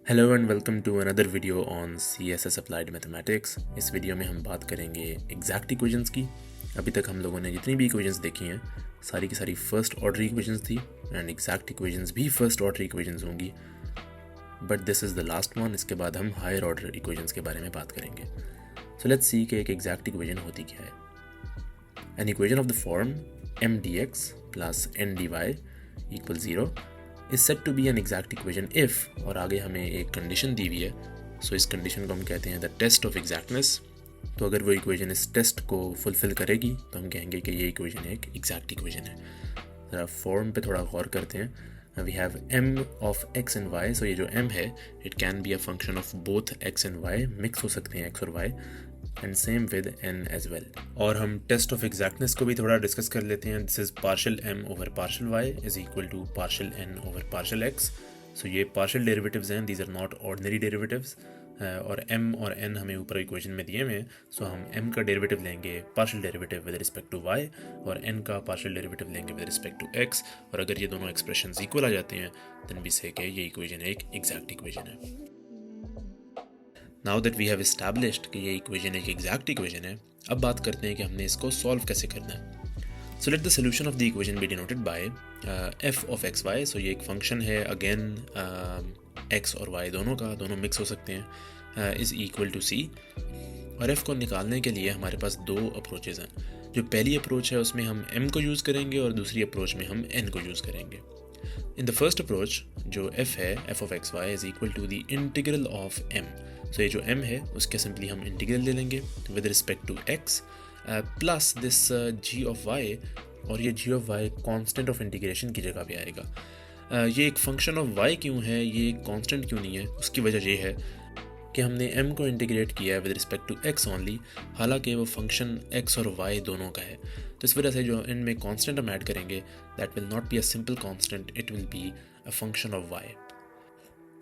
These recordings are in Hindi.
Hello and welcome to another video on CSS applied mathematics. इस वीडियो में हम बात करेंगे एग्जैक्ट इक्वेशंस की। अभी तक हम लोगों ने जितनी भी इक्वेशंस देखी हैं सारी की सारी फर्स्ट ऑर्डर इक्वेशंस थी एंड एग्जैक्ट इक्वेशंस भी फर्स्ट ऑर्डर इक्वेशंस होंगी, but this is the last one. इसके बाद हम हायर ऑर्डर इक्वेशंस के बारे में बात करेंगे। सो लेट्स सी कि एक एग्जैक्ट इक्वेशन होती क्या है। An equation of the form m dx plus n dy equal 0 is set to be an exact equation if, और आगे हमें एक कंडीशन दी हुई है। सो इस कंडीशन को हम कहते हैं द टेस्ट ऑफ एग्जैक्टनेस। तो अगर वो इक्वेशन इस टेस्ट को फुलफ़िल करेगी तो हम कहेंगे कि ये इक्वेशन एक एग्जैक्ट इक्वेशन है। ज़रा फॉर्म पे थोड़ा गौर करते हैं। We have m of x and y। So ये जो m है it can be a function of both x and y, mix हो सकते हैं x और y, and same with n as well. और हम टेस्ट ऑफ एग्जैक्टनेस को भी थोड़ा डिस्कस कर लेते हैं। This is partial m over partial y is equal to partial n over partial x। So ये पार्शियल डेरिवेटिव्स हैं, these are not ordinary derivatives. और m और n हमें ऊपर इक्वेशन में दिए हुए हैं। सो हम m का डेरिवेटिव लेंगे partial derivative with respect to y और n का पार्शियल डेरिवेटिव लेंगे विद रिस्पेक्ट टू x। और अगर ये दोनों एक्सप्रेशंस इक्वल आ जाते हैं देन वी से कि ये इक्वेशन एक एग्जैक्ट इक्वेशन है। Now that we have established कि ये इक्वेशन एक एग्जैक्ट इक्वेशन है, अब बात करते हैं कि हमने इसको सॉल्व कैसे करना है। So let the solution of the equation be denoted by f of x y. सो ये एक फंक्शन है, अगेन x और y दोनों मिक्स हो सकते हैं, इज़ इक्वल टू c। और f को निकालने के लिए हमारे पास दो अप्रोचेज़ हैं। जो पहली अप्रोच है उसमें हम m को यूज़ करेंगे और दूसरी अप्रोच में हम n को यूज़ करेंगे। इन द फर्स्ट अप्रोच जो f है, f of x y is equal to the integral of m। So ये जो m है उसके सिंपली हम इंटीग्रल ले लेंगे with respect to x plus this g of y, और ये g of y constant of integration की जगह पे आएगा। ये एक फंक्शन ऑफ y क्यों है, ये एक कांस्टेंट क्यों नहीं है, उसकी वजह ये है कि हमने m को इंटीग्रेट किया है with respect to x only, हालांकि वो फंक्शन x और y दोनों का है। तो इस वजह से जो इनमें कांस्टेंट हम ऐड करेंगे that will not be a simple constant, it will be a function of y।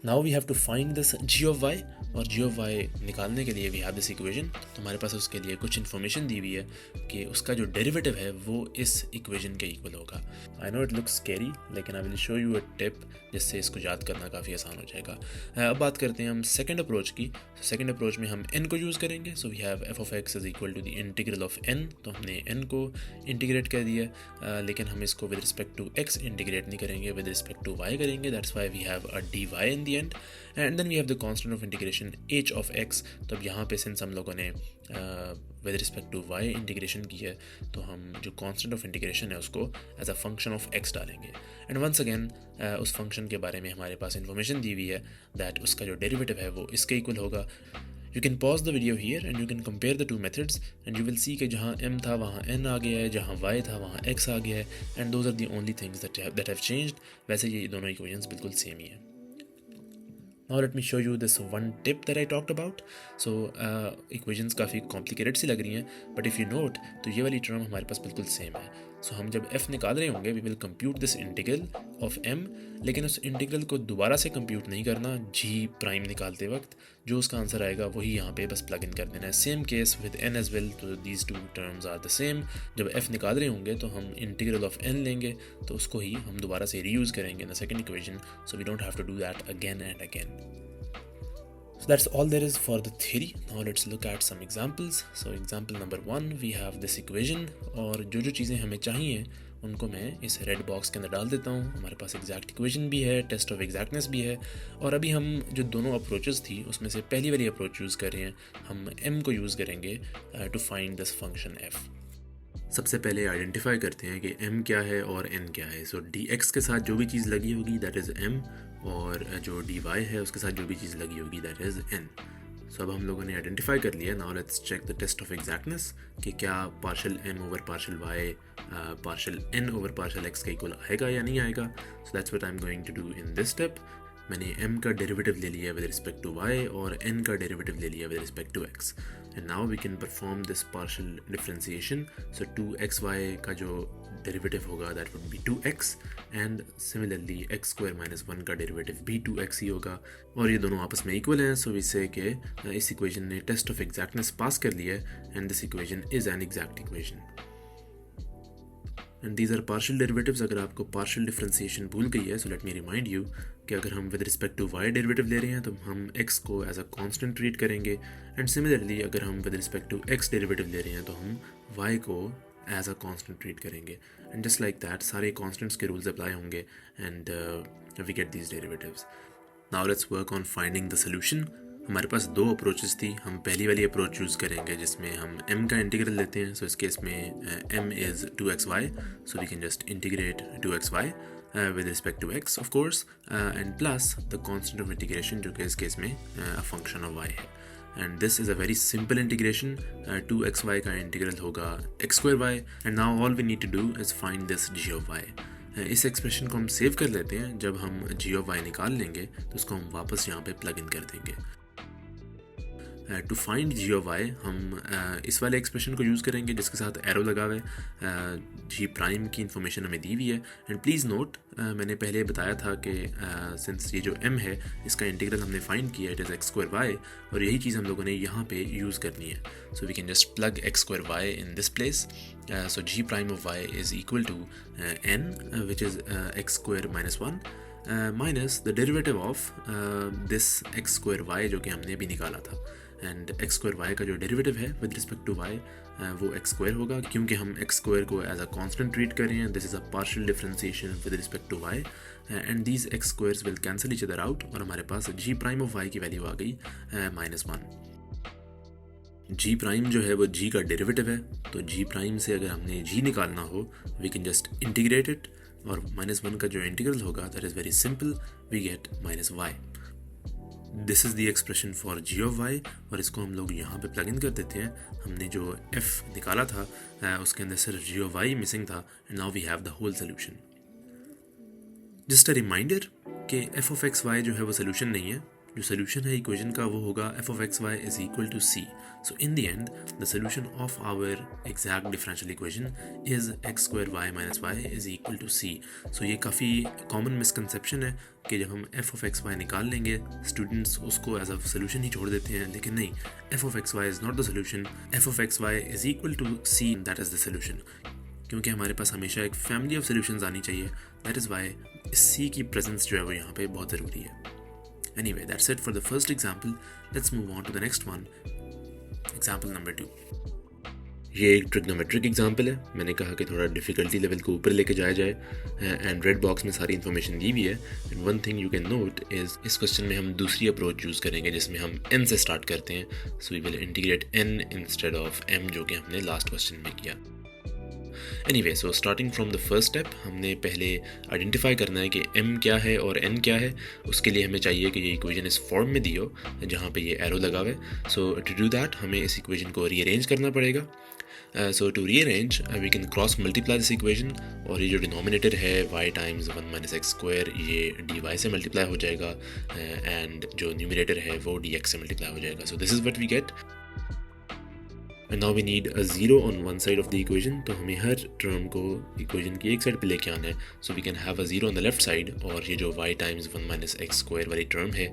Now we have to find this g of y, और g ऑफ y निकालने के लिए वी हैव दिस इक्वेशन। तो हमारे पास उसके लिए कुछ इन्फॉर्मेशन दी हुई है कि उसका जो डेरिवेटिव है वो इस इक्वेशन के इक्वल होगा। I know it looks scary, लेकिन I will show you a tip जिससे इसको याद करना काफ़ी आसान हो जाएगा। अब बात करते हैं हम सेकंड अप्रोच की। सेकंड अप्रोच में हम n को यूज़ करेंगे। So we have f of x is equal to the integral of n। तो हमने n को इंटीग्रेट कर दिया, लेकिन हम इसको with respect to x integrate नहीं करेंगे, विद रिस्पेक्ट टू y करेंगे। That's why we have a dy in the end, and then we have the constant of integration h of x। तो अब यहाँ पे सिंस हम लोगों ने with respect to y integration की है तो हम जो कांस्टेंट ऑफ इंटीग्रेशन है उसको as a function of x डालेंगे। एंड वंस अगेन उस फंक्शन के बारे में हमारे पास इन्फॉर्मेशन दी हुई है दैट उसका जो डेरिवेटिव है वो इसके इक्वल होगा। You can pause the video here and you can compare the two methods and you will see कि जहाँ m था वहाँ n आ गया है, जहाँ y था वहाँ x आ गया है, and those are the only things that have changed। वैसे ये दोनों equations बिल्कुल सेम ही हैं। Now let me show you this one tip that I talked about. So equations काफ़ी complicated सी लग रही हैं, but if you note तो ये वाली term हमारे पास बिल्कुल सेम है। So हम जब f निकाल रहे होंगे we will compute this integral of m, लेकिन उस इंटीग्रल को दोबारा से कंप्यूट नहीं करना g प्राइम निकालते वक्त। जो उसका आंसर आएगा वही यहाँ पे बस प्लग इन कर देना है। Same case with n as well, तो these two terms are the same. जब f निकाल रहे होंगे तो हम इंटीग्रल ऑफ n लेंगे, तो उसको ही हम दोबारा से रीयूज़ करेंगे in the second equation, so we don't have to do that again and again. So that's all there is for the theory. Now let's look at some examples. So example number 1, we have this equation, और जो चीज़ें हमें चाहिए उनको मैं इस रेड बॉक्स के अंदर डाल देता हूँ। हमारे पास एग्जैक्ट इक्वेशन भी है, टेस्ट ऑफ एग्जैक्टनेस भी है, और अभी हम जो दोनों अप्रोचेस थी उसमें से पहली वाली अप्रोच यूज़ कर रहे हैं। हम m को यूज़ करेंगे to find this function f। सबसे पहले आइडेंटिफाई करते हैं कि m क्या है और n क्या है। सो dx के साथ जो भी चीज़ लगी होगी दैट इज़ m, और जो dy है उसके साथ जो भी चीज़ लगी होगी दैट इज़ n। सो अब हम लोगों ने आइडेंटिफाई कर लिया। Now let's check the test of exactness कि क्या partial m over partial y partial n over partial x का इक्वल आएगा या नहीं आएगा। So that's what I am going to do in this step. मैंने m का डेरिवेटिव ले लिया विद रिस्पेक्ट टू y और n का डेरिवेटिव ले लिया with respect to x, and now we can perform this partial differentiation. So 2xy का जो डेरिवेटिव होगा that would be 2x, and similarly x square minus 1 का डेरिवेटिव भी 2x ही होगा, और ये दोनों आपस में इक्वल हैं। सो इससे कि इस इक्वेशन ने टेस्ट ऑफ एग्जैक्टनेस पास कर लिया है, and this equation is an exact equation. And these are partial derivatives. अगर आपको पार्शियल डिफरेंशिएशन भूल गई है, so let me remind you कि अगर हम with respect to y derivative ले रहे हैं तो हम x को एज अ कांस्टेंट ट्रीट करेंगे, एंड सिमिलरली अगर हम with respect to x derivative ले रहे हैं तो हम y को एज अ कांस्टेंट ट्रीट करेंगे, एंड जस्ट लाइक दैट सारे कांस्टेंट्स के रूल्स अप्लाई होंगे and we get these derivatives. Now let's work on finding the solution. हमारे पास दो अप्रोचेस थी। हम पहली वाली अप्रोच यूज़ करेंगे जिसमें हम m का इंटीग्रल लेते हैं। सो इस केस में m is 2xy, so we can just integrate 2xy with respect to x of course, and plus the constant of integration जो कि इस केस में a function of y है, and this is a very simple integration। 2xy का इंटीग्रल होगा x square y, and now all we need to do is find this g of y। इस एक्सप्रेशन को हम सेव कर लेते हैं। जब हम g of y निकाल लेंगे तो उसको हम वापस यहाँ पे प्लग इन कर देंगे। To find g of y हम इस वाले एक्सप्रेशन को यूज़ करेंगे जिसके साथ एरो लगा हुआ है। जी प्राइम की इन्फॉर्मेशन हमें दी हुई है, एंड प्लीज़ नोट मैंने पहले बताया था कि सिंस ये जो m है इसका इंटीग्रल हमने फाइंड किया, it is x square y, और यही चीज़ हम लोगों ने यहाँ पे यूज़ करनी है। So we can just plug x square y in this place. So g prime of y is equal to n which is x square minus 1 minus the derivative of this x square y जो कि हमने अभी निकाला था, एंड एक्स स्क्वायर वाई का जो डेरिवेटिव है विद रिस्पेक्ट टू वाई वो एक्स स्क्वायर होगा, क्योंकि हम एक्स स्क्वायर को एज अ कांस्टेंट ट्रीट कर रहे हैं। This is a partial differentiation with respect to y, and these x squares will cancel each other out, और हमारे पास जी प्राइम ऑफ वाई की वैल्यू आ गई -1। जी प्राइम जो है वो जी का डेरिवेटिव है, तो जी प्राइम से अगर हमने जी निकालना हो we can just integrate it, और -1 का जो इंटीग्रल होगा that is very simple, we get -y। This is the expression for g of y, और इसको हम लोग यहाँ पे प्लग इन कर देते हैं। हमने जो f निकाला था उसके अंदर सिर्फ जी ऑफ वाई मिसिंग था, and now we have the whole solution. Just a reminder कि f ऑफ एक्स वाई जो है वो सोल्यूशन नहीं है। जो सोल्यूशन है इक्वेशन का वो होगा f of x y is equal to c। So in the end the solution of our exact differential equation is x square y minus y is equal to c। So ये काफ़ी common misconception है कि जब हम f of x y निकाल लेंगे स्टूडेंट्स उसको एज अ सोल्यूशन ही छोड़ देते हैं, लेकिन नहीं, f of x y is not the solution। f of x y is equal to c, that is the solution। क्योंकि हमारे पास हमेशा एक फैमिली ऑफ सोल्यूशंस आनी चाहिए, दैट इज़ वाई इस c की प्रेजेंस जो है वो यहाँ पे बहुत ज़रूरी है। Anyway, that's it for the first example. Let's move on to the next one. Example number 2. ये एक ट्रिग्नोमेट्रिक एग्जाम्पल है। मैंने कहा कि थोड़ा डिफ़िकल्टी लेवल को ऊपर लेके जाया जाए, एंड रेड बॉक्स में सारी इन्फॉर्मेशन दी हुई है। And one thing you can note is इस क्वेश्चन में हम दूसरी अप्रोच यूज़ करेंगे जिसमें हम n से स्टार्ट करते हैं। So we will integrate n instead of m, जो कि हमने लास्ट क्वेश्चन में किया। Anyway, so starting from the first step हमने पहले आइडेंटिफाई करना है कि m क्या है और n क्या है। उसके लिए हमें चाहिए कि ये इक्वेशन इस फॉर्म में दी हो जहाँ पे ये एरो लगा हुआ है। सो टू डू दैट हमें इस इक्वेशन को रीअरेंज करना पड़ेगा। So to rearrange we can cross multiply this equation, और ये जो डिनोमिनेटर है y times 1 minus x square ये dy से मल्टीप्लाई हो जाएगा, एंड जो न्यूमिनेटर है वो dx से मल्टीप्लाई हो जाएगा। So this is what we get. And now we need a 0 on one side of the equation, तो हमें हर टर्म को इक्वेशन की एक साइड पे लेके आना है। So we can have a 0 on the left side, और ये जो y times 1 minus x square वाली टर्म है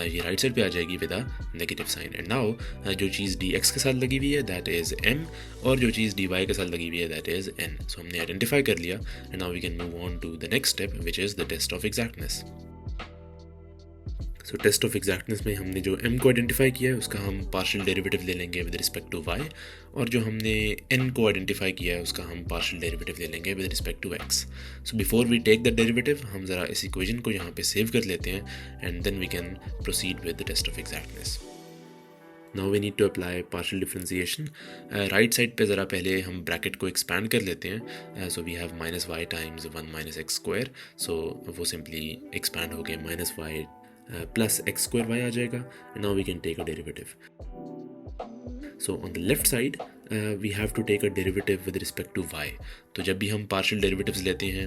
ये राइट साइड पे आ जाएगी with a negative sign. And now जो चीज़ dx के साथ लगी हुई है दैट इज़ m, और जो चीज़ dy के साथ लगी हुई है दैट इज़ n। सो हमने आइडेंटिफाई कर लिया, and now we can move on to the next step which is the test of exactness. So test of exactness में हमने जो m को आइडेंटिफाई किया है उसका हम पार्शियल डेरिवेटिव ले लेंगे विद रिस्पेक्ट टू y, और जो हमने n को आइडेंटिफाई किया है उसका हम पार्शियल डेरिवेटिव ले लेंगे with respect to x। So before we take the derivative हम ज़रा इस इक्वेशन को यहाँ पे सेव कर लेते हैं, and then we can proceed with the test of exactness. Now we need to apply partial differentiation. Right side पे ज़रा पहले हम ब्रैकेट को एक्सपैंड कर लेते हैं। So we have minus y times 1 minus x square, so वो सिंपली एक्सपैंड हो गए minus y plus x square y आ जाएगा, and now we can take a derivative. So on the left side we have to take a derivative with respect to y। तो जब भी हम पार्शियल डेरिवेटिव्स लेते हैं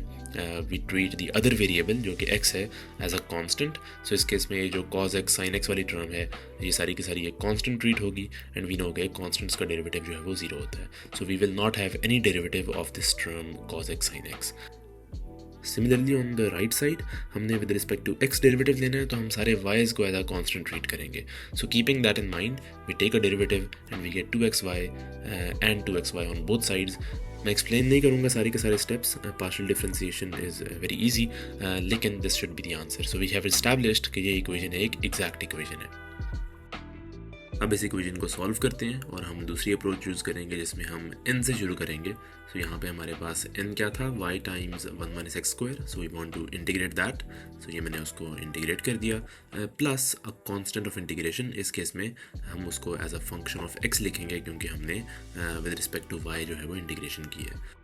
we treat the other variable जो कि x है एज अ कांस्टेंट। सो इस केस में जो cos x sin x वाली टर्म है ये सारी की सारी एक कांस्टेंट ट्रीट होगी, एंड वी नो के कांस्टेंट्स का डेरिवेटिव जो है वो 0 होता है। So we will not have any derivative of this term cos x sin x। Similarly on the right side हमने with respect to x derivative लेना है, तो हम सारे y's को एज अ कांस्टेंट ट्रीट करेंगे। So keeping that in mind we take a derivative and we get 2xy and 2xy on both sides मैं एक्सप्लेन नहीं करूँगा सारे के सारे steps, partial differentiation is very easy, लेकिन this should be the answer. So we have established कि ये इक्वेशन है, एक एग्जैक्ट इक्वेशन है। अब इस इक्वेशन को सॉल्व करते हैं और हम दूसरी अप्रोच यूज़ करेंगे जिसमें हम n से शुरू करेंगे। सो यहाँ पे हमारे पास n क्या था, y times 1 minus x square, so we want to integrate that. So ये मैंने उसको इंटीग्रेट कर दिया, plus a constant of integration. इस केस में हम उसको as a function of x लिखेंगे क्योंकि हमने विद रिस्पेक्ट टू y जो है वो इंटीग्रेशन की है।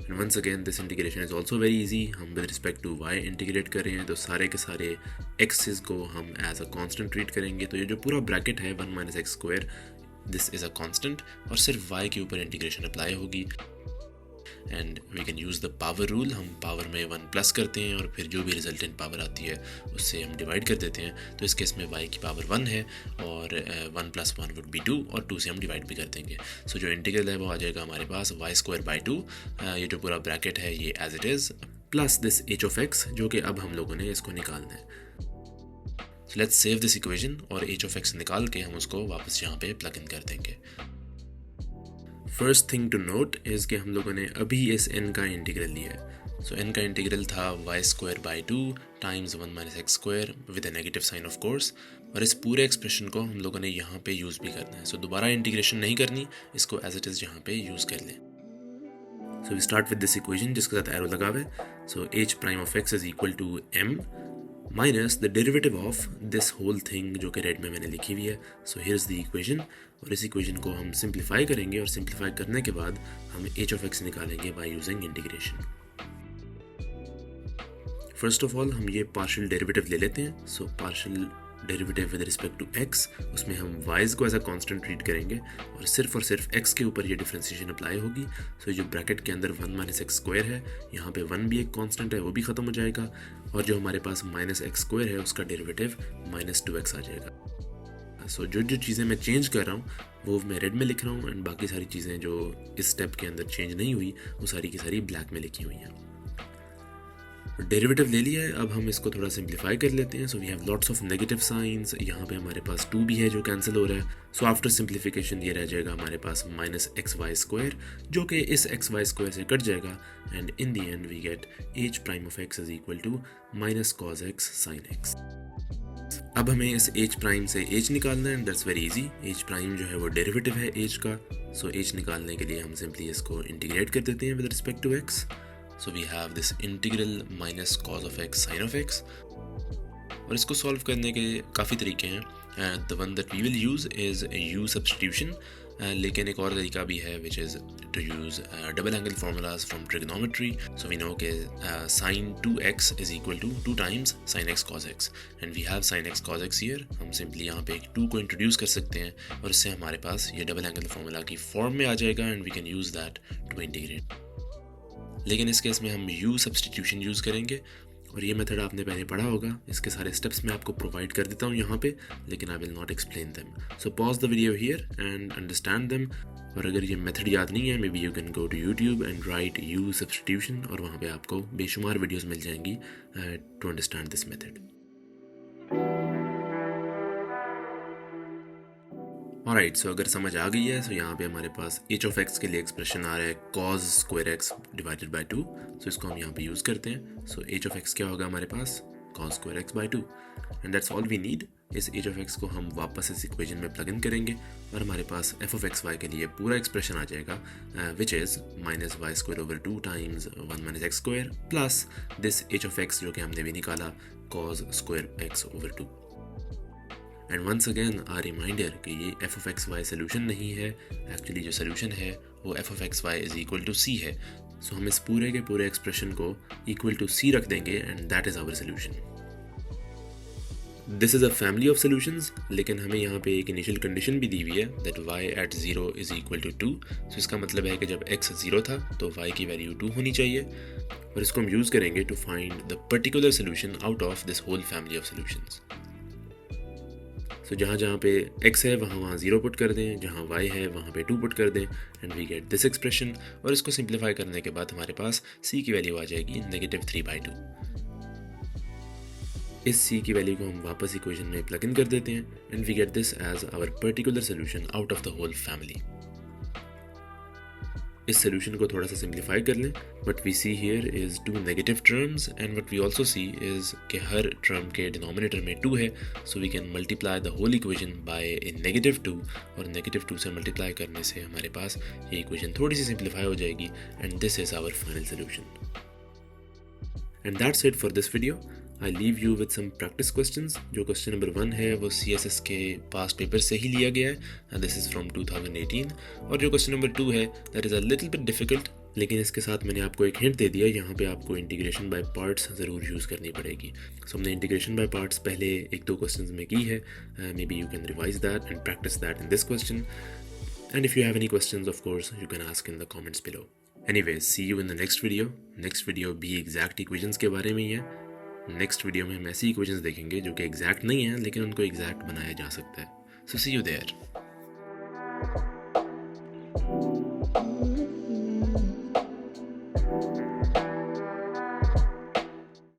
And once again this integration is also very easy. हम with respect to y integrate कर रहे हैं तो सारे के सारे x's को हम एज अ कांस्टेंट ट्रीट करेंगे। तो ये जो पूरा ब्रैकेट है 1 minus x square, this is a constant और सिर्फ y के ऊपर इंटीग्रेशन अप्लाई होगी। And we can use the power rule. हम पावर में 1 प्लस करते हैं और फिर जो भी रिजल्टेंट पावर आती है उससे हम डिवाइड कर देते हैं। तो इस केस में y की पावर 1 है और 1 प्लस 1 वुड बी 2 और 2 से हम डिवाइड भी कर देंगे। सो जो इंटीग्रल है वो आ जाएगा हमारे पास y स्क्वायर बाई 2। ये जो पूरा ब्रैकेट है ये as it is, plus this h of x जो कि अब हम लोगों ने इसको निकालना है। So let's save this equation और h ऑफ x निकाल के हम उसको वापस यहाँ पे प्लग इन कर देंगे। First thing to note is कि हम लोगों ने अभी इस n का इंटीग्रल लिया है। सो n का इंटीग्रल था y square by 2 times 1 minus x square with a negative sign of course, और इस पूरे एक्सप्रेशन को हम लोगों ने यहाँ पे यूज़ भी करना है। सो दोबारा इंटीग्रेशन नहीं करनी, इसको एज इट इज़ यहाँ पे यूज़ कर लें। So we start with this equation जिसके साथ एरो लगा हुआ है। So h prime of x is equal to m minus the derivative of this whole thing जो कि रेड में मैंने लिखी हुई है। So here is the equation, और इस इक्वेशन को हम सिंप्लीफाई करेंगे और सिंप्लीफाई करने के बाद हम h ऑफ x निकालेंगे by using integration. First of all हम ये पार्शियल डेरिवेटिव ले लेते हैं। So partial derivative with respect to x, उसमें हम y's को एज अ कांस्टेंट ट्रीट करेंगे और सिर्फ x के ऊपर ये डिफरेंशिएशन अप्लाई होगी। सो जो ब्रैकेट के अंदर 1 माइनस एक्स स्क्वायर है, यहाँ पे 1 भी एक कांस्टेंट है, वो भी ख़त्म हो जाएगा, और जो हमारे पास माइनस एक्स स्क्वायर है उसका डेरिवेटिव माइनस 2x आ जाएगा। सो जो चीज़ें मैं चेंज कर रहा हूँ वो मैं रेड में लिख रहा हूँ, एंड बाकी सारी चीज़ें जो इस स्टेप के अंदर चेंज नहीं हुई वो सारी की सारी ब्लैक में लिखी हुई हैं। डेरिवेटिव ले लिया है, अब हम इसको थोड़ा सिंप्लीफाई कर लेते हैं। So we have lots of negative signs, यहाँ पे हमारे पास 2 भी है जो कैंसिल हो रहा है। सो आफ्टर सिंप्लीफिकेशन ये रह जाएगा हमारे पास माइनस एक्स वाई स्क्वायर जो कि इस एक्स वाई स्क्वायर से कट जाएगा, and in the end we get h prime of x is equal to minus cos x sine x। अब हमें इस h प्राइम से h निकालना है, and that's very easy. h prime जो है वो डेरिवेटिव है h का। सो h निकालने के लिए हम सिंपली इसको इंटीग्रेट कर देते हैं with respect to x। So we have this integral minus cos of x sin of x, और इसको सॉल्व करने के काफ़ी तरीके हैं। The one that we will use is u substitution, लेकिन एक और तरीका भी है which is to use double angle formulas from trigonometry. So we know कि sin 2x is equal to 2 times sin x cos x, and we have sin x cos x here. हम सिंपली यहाँ पे एक 2 को इंट्रोड्यूस कर सकते हैं और इससे हमारे पास ये डबल एंगल फॉर्मूला की फॉर्म में आ जाएगा, and we can use that to integrate. लेकिन इस केस में हम u सब्सटीट्यूशन यूज़ करेंगे, और ये मेथड आपने पहले पढ़ा होगा। इसके सारे स्टेप्स मैं आपको प्रोवाइड कर देता हूँ यहाँ पे, लेकिन I will not explain them. So pause the video here and understand them. और अगर ये मेथड याद नहीं है, maybe you can go to YouTube and write u substitution, और वहाँ पे आपको बेशुमार वीडियोज़ मिल जाएंगी to understand this method. Alright, so अगर समझ आ गई है, सो यहाँ पे हमारे पास h ऑफ x के लिए एक्सप्रेशन आ रहा है cos square x divided by 2। सो इसको हम यहाँ पे यूज़ करते हैं। सो h ऑफ x क्या होगा हमारे पास, cos square x by 2, and that's all we need. इस h ऑफ x को हम वापस इस इक्वेशन में प्लग इन करेंगे और हमारे पास f ऑफ x y के लिए पूरा एक्सप्रेशन आ जाएगा which is minus y square over 2 times 1 minus x square plus this h of x जो कि हमने भी निकाला cos square x over 2। And once again a reminder कि ये f of x y solution नहीं है, एक्चुअली जो सोल्यूशन है वो f of x y is equal to c है। सो हम इस पूरे के पूरे एक्सप्रेशन को इक्वल टू c रख देंगे, and that is our solution. This is a family of solutions, लेकिन हमें यहाँ पे एक इनिशियल कंडीशन भी दी हुई है that y at 0 is equal to 2। So इसका मतलब है कि जब x 0 था तो y की वैल्यू 2 होनी चाहिए, और इसको हम यूज़ करेंगे to find the particular solution out of this whole family of solutions. तो जहाँ जहाँ पे x है वहाँ 0 पुट कर दें, जहाँ y है वहाँ पे 2 पुट कर दें, and we get this expression. और इसको सिंप्लीफाई करने के बाद हमारे पास c की वैल्यू आ जाएगी -3/2। इस c की वैल्यू को हम वापस इक्वेशन में प्लग इन कर देते हैं, and we get this as our particular solution out of the whole family. इस सोल्यूशन को थोड़ा सा सिंप्लीफाई कर लें. What we see here is 2 negative terms and what we also see is कि हर टर्म के डिनोमिनेटर में 2 है, so we can multiply the whole equation by a -2 और -2 से मल्टीप्लाई करने से हमारे पास ये इक्वेशन थोड़ी सी सिंप्लीफाई हो जाएगी and this is our final solution. And that's it for this video. I leave you with some practice questions. जो क्वेश्चन नंबर 1 है वो CSS के पास्ट पेपर से ही लिया गया है and this is from 2018. और जो क्वेश्चन नंबर 2 है that is a little bit difficult, लेकिन इसके साथ मैंने आपको एक हिंट दे दिया. यहाँ पे आपको इंटीग्रेशन बाय पार्ट्स ज़रूर यूज़ करनी पड़ेगी. सो हमने इंटीग्रेशन बाय पार्ट्स पहले 1-2 क्वेश्चंस में की है. Maybe you can revise that and practice that in this question. And if you have any questions of course you can ask in the comments below. Anyways, see you in the next video. Next video भी एग्जैक्ट इक्वेशंस के बारे में ही है. नेक्स्ट वीडियो में हम ऐसी इक्वेशंस देखेंगे जो कि एग्जैक्ट नहीं है लेकिन उनको एग्जैक्ट बनाया जा सकता है. सो सी यू देयर.